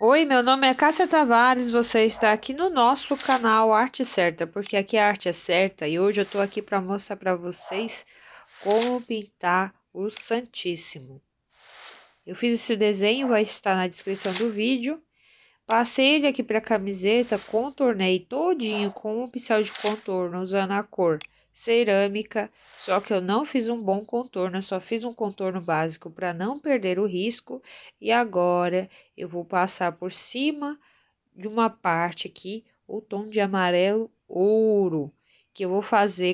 Oi, meu nome é Cássia Tavares, você está aqui no nosso canal Arte Certa, porque aqui a arte é certa e hoje eu estou aqui para mostrar para vocês como pintar o Santíssimo. Eu fiz esse desenho, vai estar na descrição do vídeo. Passei ele aqui para a camiseta, contornei todinho com um pincel de contorno usando a cor cerâmica, só que eu não fiz um bom contorno, eu só fiz um contorno básico para não perder o risco. E agora eu vou passar por cima de uma parte aqui o tom de amarelo ouro, que eu vou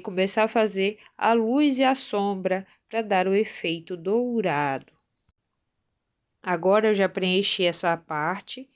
começar a fazer a luz e a sombra para dar o efeito dourado. Agora eu já preenchi essa parte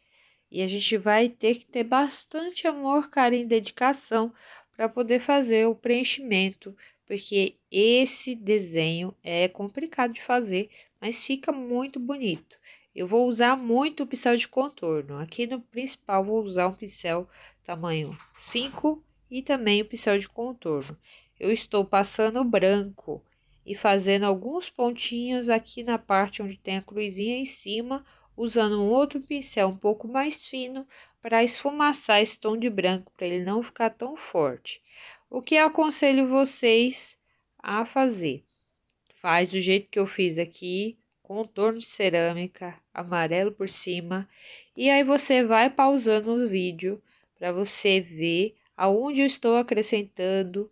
e a gente vai ter que ter bastante amor, carinho e dedicação para poder fazer o preenchimento, porque esse desenho é complicado de fazer, mas fica muito bonito. Eu vou usar muito o pincel de contorno. Aqui no principal vou usar um pincel tamanho 5 e também o pincel de contorno. Eu estou passando branco e fazendo alguns pontinhos aqui na parte onde tem a cruzinha em cima, usando um outro pincel um pouco mais fino para esfumaçar esse tom de branco, para ele não ficar tão forte. O que eu aconselho vocês a fazer? Faz do jeito que eu fiz aqui, contorno de cerâmica, amarelo por cima, e aí você vai pausando o vídeo para você ver aonde eu estou acrescentando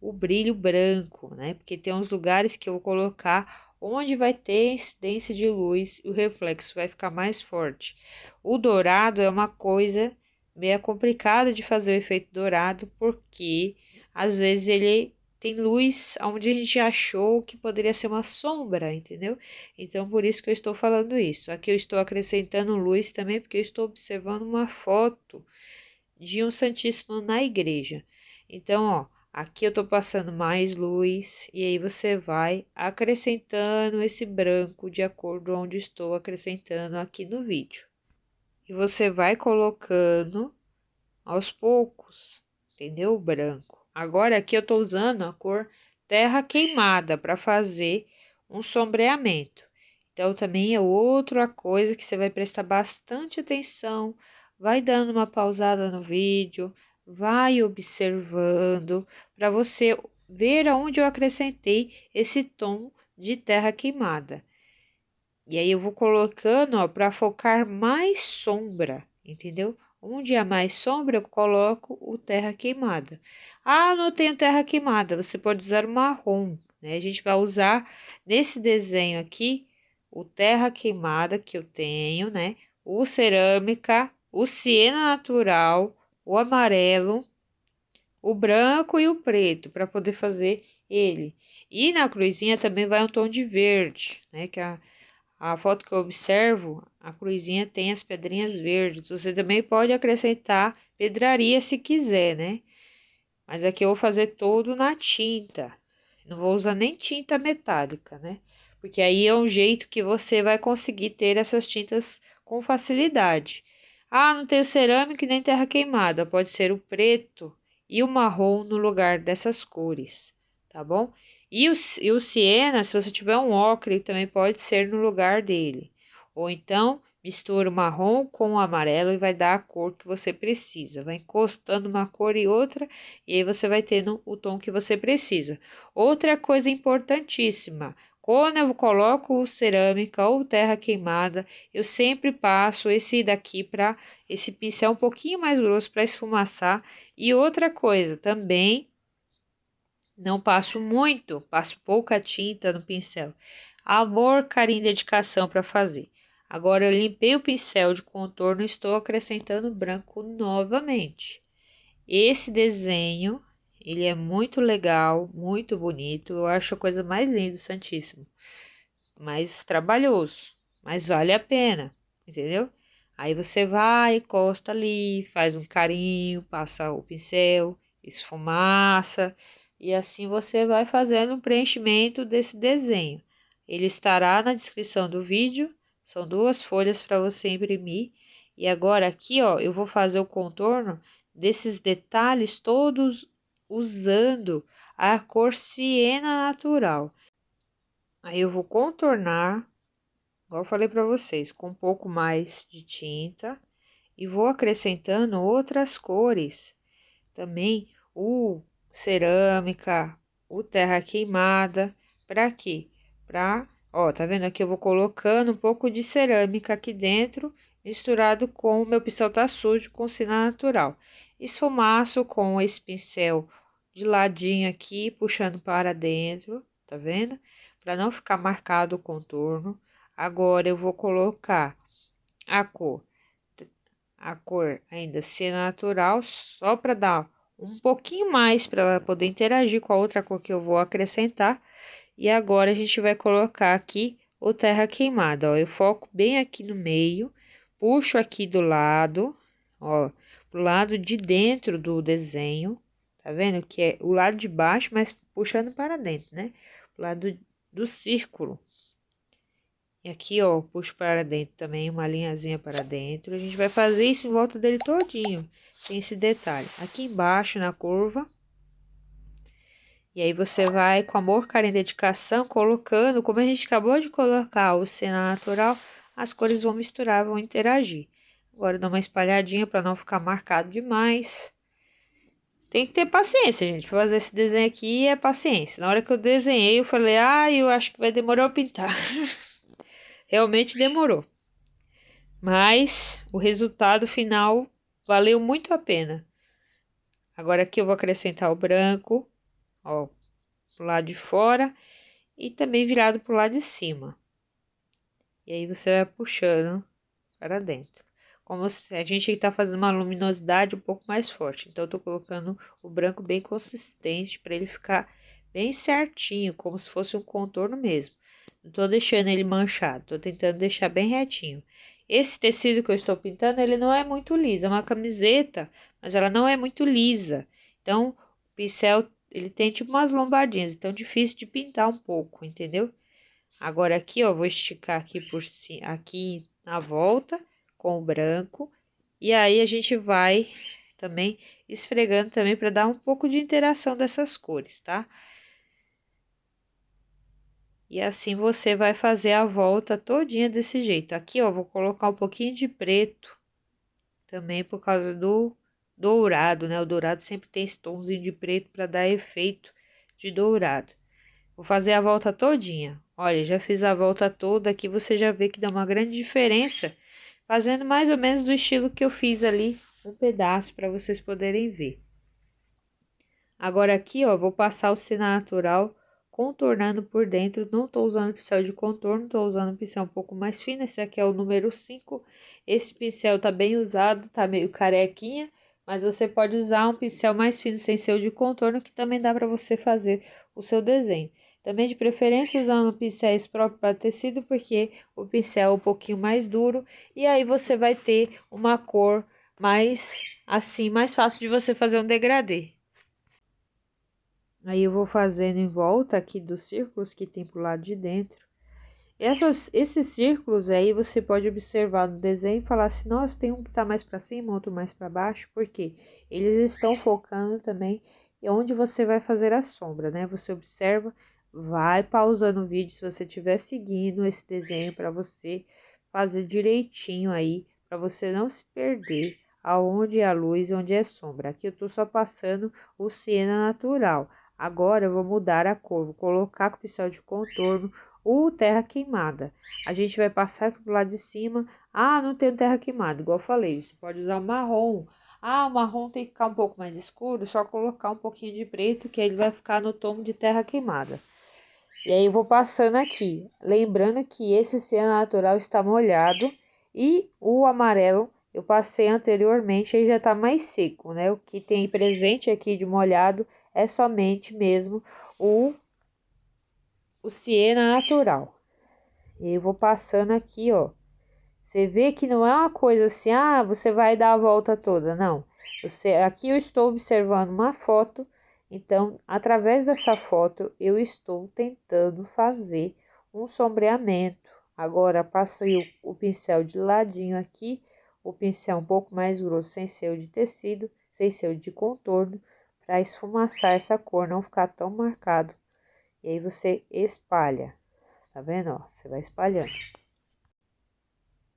o brilho branco, né? Porque tem uns lugares que eu vou colocar onde vai ter incidência de luz e o reflexo vai ficar mais forte. O dourado é uma coisa meio complicada de fazer o efeito dourado, porque às vezes ele tem luz onde a gente achou que poderia ser uma sombra, entendeu? Então, por isso que eu estou falando isso. Aqui eu estou acrescentando luz também, porque eu estou observando uma foto de um Santíssimo na igreja. Então, ó, aqui eu tô passando mais luz e aí você vai acrescentando esse branco de acordo onde estou acrescentando aqui no vídeo. E você vai colocando aos poucos, entendeu? O branco. Agora aqui eu tô usando a cor terra queimada para fazer um sombreamento. Então também é outra coisa que você vai prestar bastante atenção, vai dando uma pausada no vídeo, vai observando para você ver aonde eu acrescentei esse tom de terra queimada. E aí eu vou colocando, ó, para focar mais sombra, entendeu? Onde há mais sombra, eu coloco o terra queimada. Ah, não tenho terra queimada, você pode usar o marrom, né? A gente vai usar nesse desenho aqui o terra queimada que eu tenho, né? O cerâmica, o siena natural, o amarelo, o branco e o preto para poder fazer ele. E na cruzinha também vai um tom de verde, né? Que a foto que eu observo, a cruzinha tem as pedrinhas verdes. Você também pode acrescentar pedraria se quiser, né? Mas aqui eu vou fazer todo na tinta. Não vou usar nem tinta metálica, né? Porque aí é um jeito que você vai conseguir ter essas tintas com facilidade. Ah, não tenho cerâmica e nem terra queimada. Pode ser o preto e o marrom no lugar dessas cores, tá bom? E o siena, se você tiver um ocre, também pode ser no lugar dele. Ou então, mistura o marrom com o amarelo e vai dar a cor que você precisa. Vai encostando uma cor e outra, e aí você vai tendo o tom que você precisa. Outra coisa importantíssima, quando eu coloco cerâmica ou terra queimada, eu sempre passo esse daqui para esse pincel um pouquinho mais grosso para esfumaçar. E outra coisa, também não passo muito, passo pouca tinta no pincel. Amor, carinho e dedicação para fazer. Agora eu limpei o pincel de contorno e estou acrescentando branco novamente. Esse desenho, ele é muito legal, muito bonito. Eu acho a coisa mais linda do Santíssimo. Mais trabalhoso, mas vale a pena, entendeu? Aí você vai, encosta ali, faz um carinho, passa o pincel, esfumaça, e assim você vai fazendo um preenchimento desse desenho. Ele estará na descrição do vídeo, são duas folhas para você imprimir. E agora aqui, ó, eu vou fazer o contorno desses detalhes todos usando a cor siena natural. Aí eu vou contornar igual eu falei para vocês, com um pouco mais de tinta e vou acrescentando outras cores. Também o cerâmica, o terra queimada, para quê? Ó, tá vendo aqui? Eu vou colocando um pouco de cerâmica aqui dentro, misturado com o meu pincel tá sujo com cera natural. Esfumaço com esse pincel de ladinho aqui, puxando para dentro, tá vendo? Para não ficar marcado o contorno. Agora eu vou colocar a cor ainda ser natural, só para dar um pouquinho mais para ela poder interagir com a outra cor que eu vou acrescentar. E agora a gente vai colocar aqui o terra queimada, ó. Eu foco bem aqui no meio, puxo aqui do lado, ó, pro lado de dentro do desenho, tá vendo? Que é o lado de baixo, mas puxando para dentro, né? O lado do círculo. E aqui, ó, puxo para dentro também, uma linhazinha para dentro. A gente vai fazer isso em volta dele todinho. Tem esse detalhe. Aqui embaixo, na curva. E aí você vai, com amor, carinho e dedicação, colocando, como a gente acabou de colocar o cena natural, as cores vão misturar, vão interagir. Agora dá uma espalhadinha para não ficar marcado demais. Tem que ter paciência, gente. Para fazer esse desenho aqui é paciência. Na hora que eu desenhei, eu falei, eu acho que vai demorar a pintar. Realmente demorou. Mas o resultado final valeu muito a pena. Agora aqui eu vou acrescentar o branco, ó, pro lado de fora e também virado pro lado de cima. E aí você vai puxando para dentro. Como se a gente está fazendo uma luminosidade um pouco mais forte. Então eu tô colocando o branco bem consistente para ele ficar bem certinho, como se fosse um contorno mesmo. Não tô deixando ele manchado, tô tentando deixar bem retinho. Esse tecido que eu estou pintando, ele não é muito liso, é uma camiseta, mas ela não é muito lisa. Então, o pincel, ele tem tipo umas lombadinhas, então difícil de pintar um pouco, entendeu? Agora aqui, ó, vou esticar aqui por cima, aqui na volta com o branco. E aí a gente vai também esfregando também para dar um pouco de interação dessas cores, tá? E assim você vai fazer a volta todinha desse jeito. Aqui, ó, vou colocar um pouquinho de preto também por causa do dourado, né? O dourado sempre tem esse tomzinho de preto para dar efeito de dourado. Vou fazer a volta todinha. Olha, já fiz a volta toda aqui, você já vê que dá uma grande diferença, fazendo mais ou menos do estilo que eu fiz ali, um pedaço para vocês poderem ver. Agora aqui, ó, vou passar o cena natural contornando por dentro. Não tô usando pincel de contorno, tô usando um pincel um pouco mais fino. Esse aqui é o número 5. Esse pincel tá bem usado, tá meio carequinha, mas você pode usar um pincel mais fino sem ser o de contorno, que também dá para você fazer o seu desenho. Também de preferência usando pincéis próprios para tecido, porque o pincel é um pouquinho mais duro e aí você vai ter uma cor mais assim, mais fácil de você fazer um degradê. Aí eu vou fazendo em volta aqui dos círculos que tem pro lado de dentro. Esses círculos aí você pode observar no desenho e falar assim, nossa, tem um que tá mais para cima, outro mais para baixo, porque eles estão focando também onde você vai fazer a sombra, né? Você observa, vai pausando o vídeo se você estiver seguindo esse desenho para você fazer direitinho aí, para você não se perder aonde é a luz e onde é a sombra. Aqui eu tô só passando o siena natural. Agora eu vou mudar a cor, vou colocar com o pincel de contorno o terra queimada. A gente vai passar aqui pro lado de cima. Não tem terra queimada, igual eu falei, você pode usar o marrom. O marrom tem que ficar um pouco mais escuro, só colocar um pouquinho de preto, que aí ele vai ficar no tom de terra queimada. E aí eu vou passando aqui, lembrando que esse ciano natural está molhado e o amarelo eu passei anteriormente, aí já tá mais seco, né? O que tem presente aqui de molhado é somente mesmo o siena natural. E eu vou passando aqui, ó. Você vê que não é uma coisa assim, você vai dar a volta toda, não. Aqui eu estou observando uma foto, então, através dessa foto, eu estou tentando fazer um sombreamento. Agora, passei o pincel de ladinho aqui, o pincel um pouco mais grosso, sem ser o de tecido, sem ser o de contorno, para esfumaçar essa cor, não ficar tão marcado. E aí você espalha, tá vendo, ó? Você vai espalhando.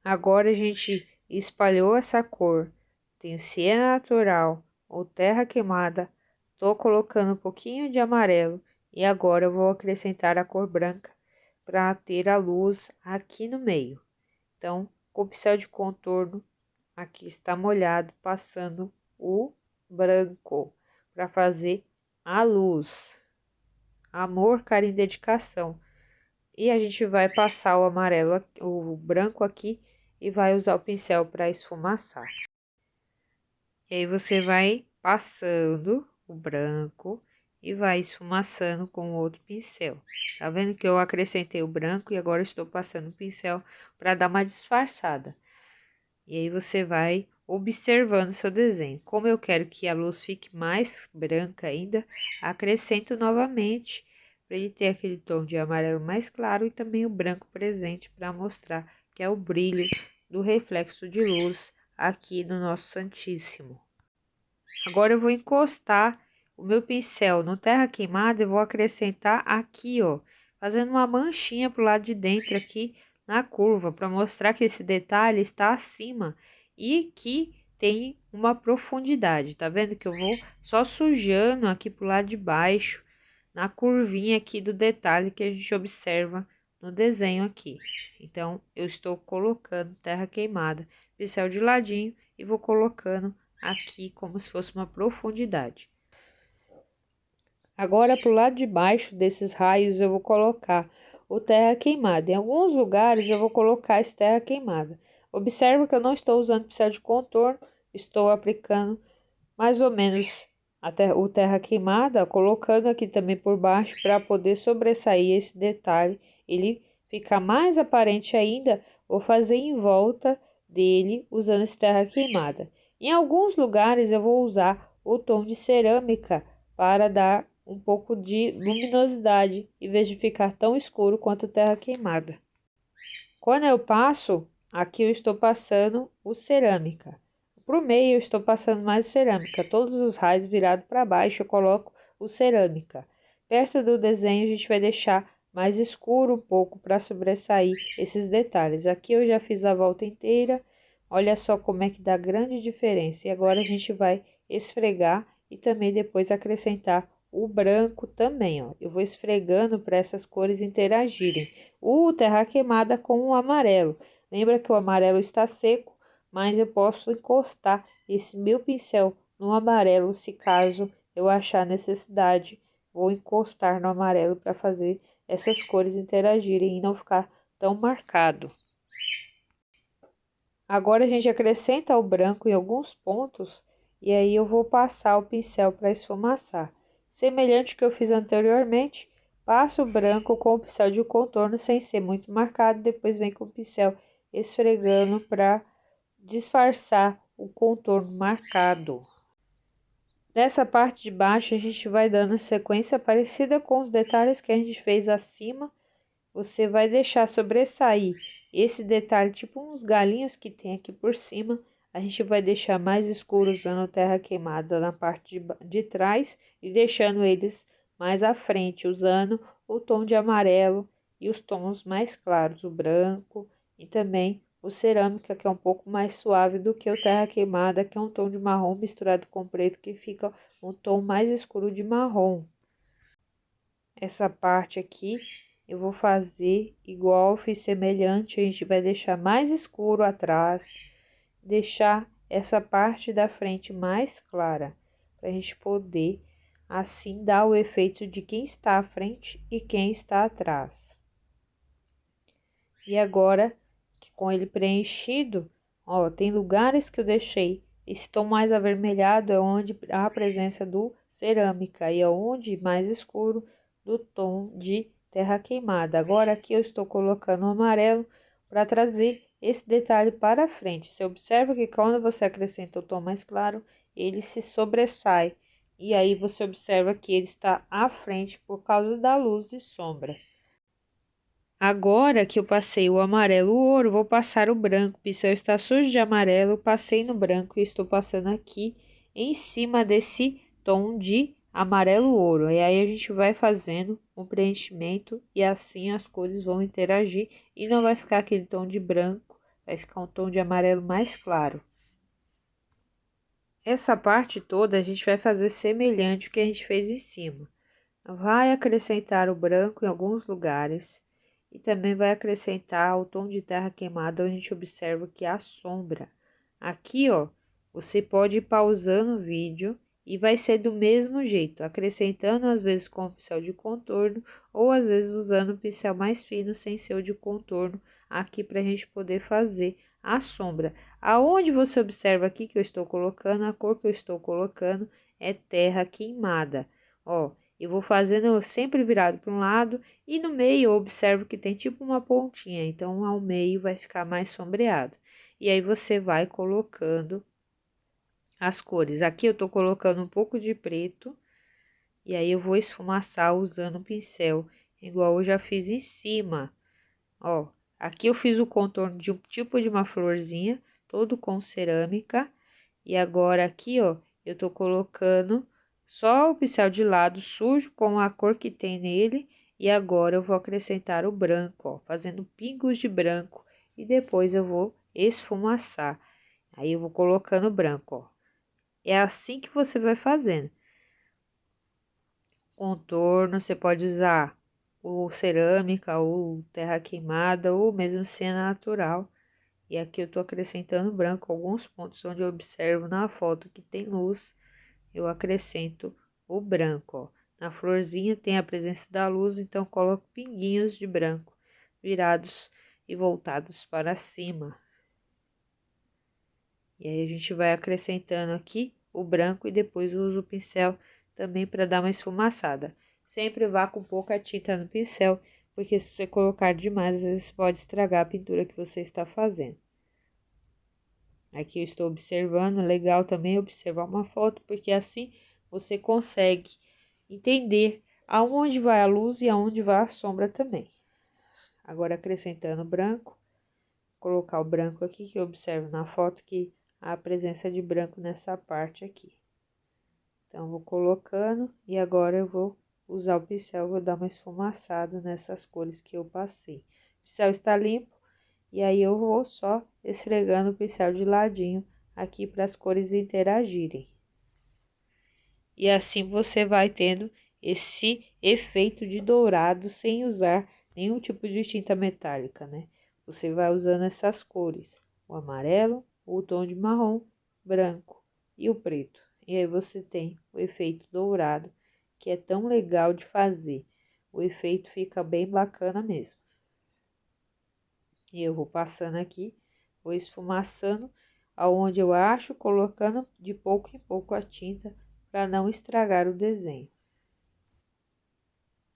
Agora a gente espalhou essa cor. Tenho siena natural ou terra queimada. Estou colocando um pouquinho de amarelo. E agora eu vou acrescentar a cor branca para ter a luz aqui no meio. Então, com o pincel de contorno, aqui está molhado, passando o branco para fazer a luz. Amor, carinho e dedicação. E a gente vai passar o amarelo, o branco aqui e vai usar o pincel para esfumaçar. E aí você vai passando o branco e vai esfumaçando com o outro pincel. Tá vendo que eu acrescentei o branco e agora estou passando o pincel para dar uma disfarçada. E aí você vai observando seu desenho. Como eu quero que a luz fique mais branca ainda, acrescento novamente para ele ter aquele tom de amarelo mais claro e também o branco presente para mostrar que é o brilho do reflexo de luz aqui no nosso Santíssimo. Agora eu vou encostar o meu pincel no terra queimada e vou acrescentar aqui, ó, fazendo uma manchinha pro lado de dentro aqui na curva, para mostrar que esse detalhe está acima e que tem uma profundidade. Tá vendo que eu vou só sujando aqui pro lado de baixo, na curvinha aqui do detalhe que a gente observa no desenho aqui. Então, eu estou colocando terra queimada, pincel de ladinho e vou colocando aqui como se fosse uma profundidade. Agora, para o lado de baixo desses raios, eu vou colocar o terra queimada. Em alguns lugares, eu vou colocar esse terra queimada. Observe que eu não estou usando pincel de contorno, estou aplicando mais ou menos o terra queimada, colocando aqui também por baixo para poder sobressair esse detalhe, ele ficar mais aparente ainda. Vou fazer em volta dele usando esse terra queimada. Em alguns lugares eu vou usar o tom de cerâmica para dar um pouco de luminosidade, em vez de ficar tão escuro quanto a terra queimada. Quando eu passo, aqui eu estou passando o cerâmica. Para o meio eu estou passando mais cerâmica. Todos os raios virados para baixo eu coloco o cerâmica. Perto do desenho a gente vai deixar mais escuro um pouco para sobressair esses detalhes. Aqui eu já fiz a volta inteira. Olha só como é que dá grande diferença. E agora a gente vai esfregar e também depois acrescentar o branco também, ó. Eu vou esfregando para essas cores interagirem. O terra queimada com o amarelo. Lembra que o amarelo está seco, mas eu posso encostar esse meu pincel no amarelo se caso eu achar necessidade. Vou encostar no amarelo para fazer essas cores interagirem e não ficar tão marcado. Agora a gente acrescenta o branco em alguns pontos e aí eu vou passar o pincel para esfumaçar. Semelhante ao que eu fiz anteriormente, passo o branco com o pincel de contorno sem ser muito marcado, depois vem com o pincel esfregando para disfarçar o contorno marcado. Nessa parte de baixo a gente vai dando sequência parecida com os detalhes que a gente fez acima. Você vai deixar sobressair esse detalhe, tipo uns galinhos que tem aqui por cima. A gente vai deixar mais escuro usando terra queimada na parte de trás e deixando eles mais à frente, usando o tom de amarelo e os tons mais claros, o branco e também o cerâmica, que é um pouco mais suave do que o terra queimada, que é um tom de marrom misturado com preto, que fica um tom mais escuro de marrom. Essa parte aqui eu vou fazer igual, fiz semelhante, a gente vai deixar mais escuro atrás, deixar essa parte da frente mais clara, para a gente poder assim dar o efeito de quem está à frente e quem está atrás. E agora, com ele preenchido, ó, tem lugares que eu deixei esse tom mais avermelhado, é onde há a presença do cerâmica, e é onde mais escuro do tom de terra queimada. Agora aqui eu estou colocando o amarelo para trazer esse detalhe para frente. Você observa que quando você acrescenta o tom mais claro, ele se sobressai. E aí você observa que ele está à frente por causa da luz e sombra. Agora que eu passei o amarelo ouro, vou passar o branco. O pincel está sujo de amarelo, passei no branco e estou passando aqui em cima desse tom de amarelo ouro. E aí a gente vai fazendo um preenchimento e assim as cores vão interagir e não vai ficar aquele tom de branco vai ficar um tom de amarelo mais claro. Essa parte toda a gente vai fazer semelhante ao que a gente fez em cima. Vai acrescentar o branco em alguns lugares e também vai acrescentar o tom de terra queimada, onde a gente observa que há sombra. Aqui, ó, você pode ir pausando o vídeo e vai ser do mesmo jeito, acrescentando às vezes com o pincel de contorno ou às vezes usando o pincel mais fino sem ser o de contorno aqui para a gente poder fazer a sombra. Aonde você observa aqui que eu estou colocando, a cor que eu estou colocando é terra queimada, ó. Eu vou fazendo sempre virado para um lado e no meio eu observo que tem tipo uma pontinha, então ao meio vai ficar mais sombreado. E aí você vai colocando as cores. Aqui eu tô colocando um pouco de preto e aí eu vou esfumaçar usando um pincel, igual eu já fiz em cima. Ó, aqui eu fiz o contorno de um tipo de uma florzinha, todo com cerâmica. E agora aqui, ó, eu tô colocando só o pincel de lado sujo com a cor que tem nele. E agora eu vou acrescentar o branco, ó, fazendo pingos de branco. E depois eu vou esfumaçar. Aí eu vou colocando branco, ó. É assim que você vai fazendo. Contorno, você pode usar o cerâmica, ou terra queimada, ou mesmo cena natural. E aqui eu tô acrescentando branco, alguns pontos onde eu observo na foto que tem luz, eu acrescento o branco, ó. Na florzinha tem a presença da luz, então coloco pinguinhos de branco, virados e voltados para cima. E aí a gente vai acrescentando aqui o branco e depois uso o pincel também para dar uma esfumaçada. Sempre vá com pouca tinta no pincel, porque se você colocar demais, às vezes pode estragar a pintura que você está fazendo. Aqui eu estou observando, legal também observar uma foto, porque assim você consegue entender aonde vai a luz e aonde vai a sombra também. Agora acrescentando branco, colocar o branco aqui, que eu observo na foto que há a presença de branco nessa parte aqui. Então, vou colocando e agora eu vou usar o pincel, vou dar uma esfumaçada nessas cores que eu passei. O pincel está limpo e aí eu vou só esfregando o pincel de ladinho aqui para as cores interagirem. E assim você vai tendo esse efeito de dourado sem usar nenhum tipo de tinta metálica, né? Você vai usando essas cores, o amarelo, o tom de marrom, branco e o preto. E aí você tem o efeito dourado, que é tão legal de fazer. O efeito fica bem bacana mesmo. E eu vou passando aqui, vou esfumaçando aonde eu acho, colocando de pouco em pouco a tinta para não estragar o desenho.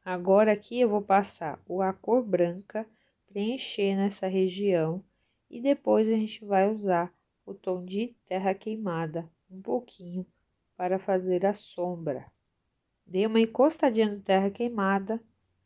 Agora aqui eu vou passar a cor branca, preenchendo essa região e depois a gente vai usar o tom de terra queimada, um pouquinho, para fazer a sombra. Dei uma encostadinha no terra queimada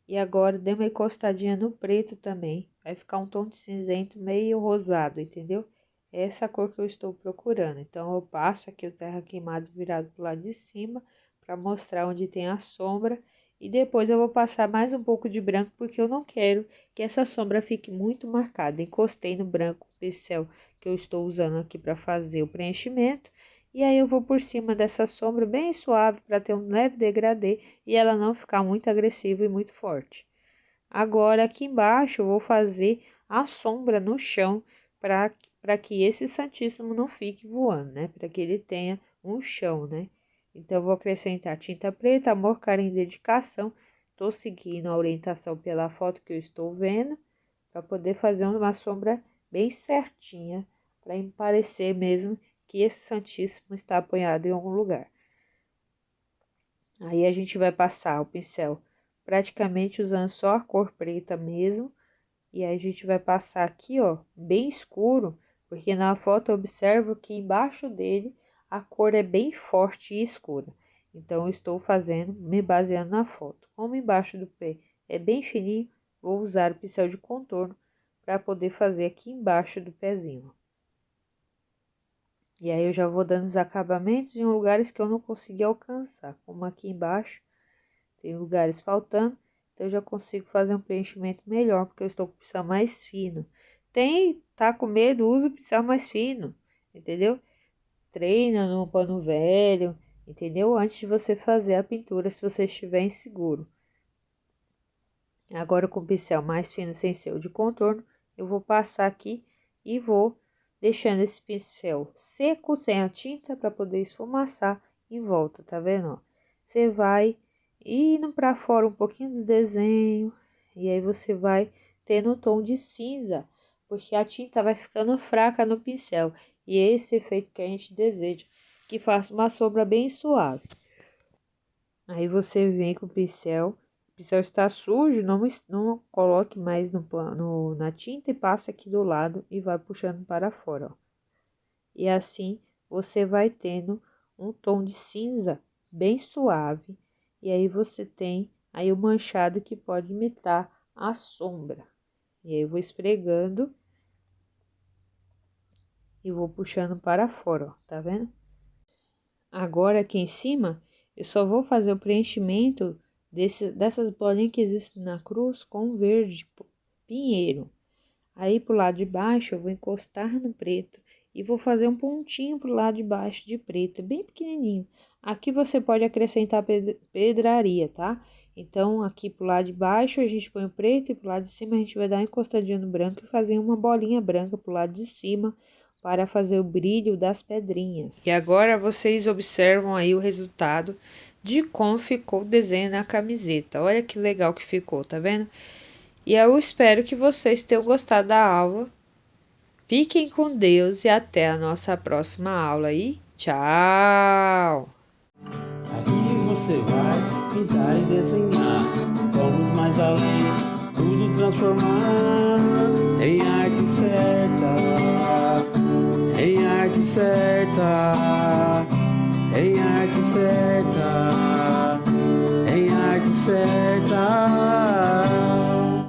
e agora dei uma encostadinha no preto também. Vai ficar um tom de cinzento meio rosado, entendeu? É essa cor que eu estou procurando. Então, eu passo aqui o terra queimado virado para o lado de cima para mostrar onde tem a sombra. E depois eu vou passar mais um pouco de branco porque eu não quero que essa sombra fique muito marcada. Encostei no branco o pincel que eu estou usando aqui para fazer o preenchimento. E aí eu vou por cima dessa sombra bem suave para ter um leve degradê e ela não ficar muito agressiva e muito forte. Agora aqui embaixo eu vou fazer a sombra no chão para que esse Santíssimo não fique voando, né? Para que ele tenha um chão, né? Então eu vou acrescentar tinta preta, amor, carinho e dedicação. Tô seguindo a orientação pela foto que eu estou vendo para poder fazer uma sombra bem certinha para parecer mesmo que esse Santíssimo está apoiado em algum lugar. Aí a gente vai passar o pincel praticamente usando só a cor preta mesmo. E aí a gente vai passar aqui, ó, bem escuro, porque na foto eu observo que embaixo dele a cor é bem forte e escura. Então eu estou fazendo, me baseando na foto. Como embaixo do pé é bem fininho, vou usar o pincel de contorno para poder fazer aqui embaixo do pezinho. E aí eu já vou dando os acabamentos em lugares que eu não consegui alcançar, como aqui embaixo, tem lugares faltando, então eu já consigo fazer um preenchimento melhor, porque eu estou com o pincel mais fino. Tem tá com medo, usa o pincel mais fino, entendeu? Treina num pano velho, entendeu? Antes de você fazer a pintura, se você estiver inseguro. Agora com o pincel mais fino, sem ser o de contorno, eu vou passar aqui e vou deixando esse pincel seco, sem a tinta, para poder esfumaçar em volta, tá vendo? Ó? Você vai indo para fora um pouquinho do desenho, e aí você vai tendo um tom de cinza, porque a tinta vai ficando fraca no pincel, e é esse efeito que a gente deseja, que faça uma sombra bem suave. Aí você vem com o pincel está sujo, não coloque mais na tinta e passa aqui do lado e vai puxando para fora, ó. E assim você vai tendo um tom de cinza bem suave, e aí você tem aí o manchado que pode imitar a sombra. E aí eu vou esfregando e vou puxando para fora, ó, tá vendo? Agora aqui em cima eu só vou fazer o preenchimento dessas bolinhas que existem na cruz com verde pinheiro. Aí pro lado de baixo eu vou encostar no preto e vou fazer um pontinho pro lado de baixo de preto, bem pequenininho. Aqui você pode acrescentar pedraria, tá? Então aqui pro lado de baixo a gente põe o preto e pro lado de cima a gente vai dar uma encostadinha no branco e fazer uma bolinha branca pro lado de cima para fazer o brilho das pedrinhas. E agora vocês observam aí o resultado de como ficou o desenho na camiseta. Olha que legal que ficou, tá vendo? E eu espero que vocês tenham gostado da aula. Fiquem com Deus e até a nossa próxima aula aí. Tchau! Aqui você vai pintar e desenhar. Vamos mais além, tudo transformar em arte certa. Em arte certa. Em arte certa. Em arte certa.